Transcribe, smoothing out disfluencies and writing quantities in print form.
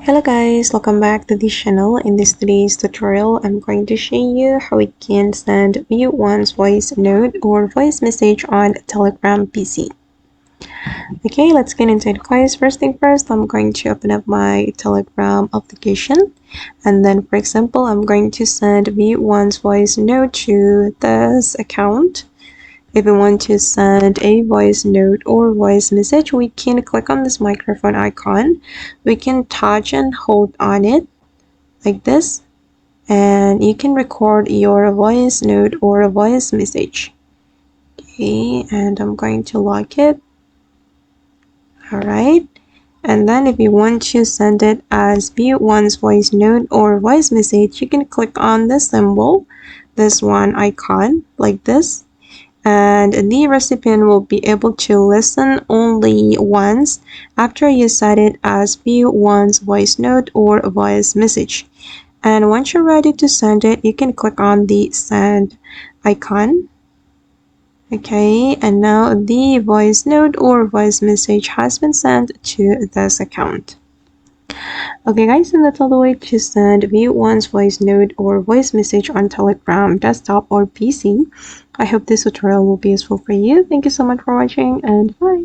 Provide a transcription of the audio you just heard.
Hello guys, welcome back to this channel. In today's tutorial, I'm going to show you how we can send view once voice note or voice message on Telegram PC. Okay, let's get into it guys. First thing first, I'm going to open up my Telegram application, and then for example, I'm going to send view once voice note to this account. If we want to send a voice note or voice message, we can click on this microphone icon. We can touch and hold on it like this, and you can record your voice note or a voice message. Okay, and I'm going to lock it. Alright, and then if you want to send it as view once voice note or voice message, you can click on the symbol, this one icon like this, and the recipient will be able to listen only once after you set it as view once voice note or voice message. And once you're ready to send it, you can click on the send icon. Okay, and now the voice note or voice message has been sent to this account. Okay guys, and that's all the way to send view once voice note or voice message on Telegram desktop or PC. I hope this tutorial will be useful for you. Thank you so much for watching, and bye.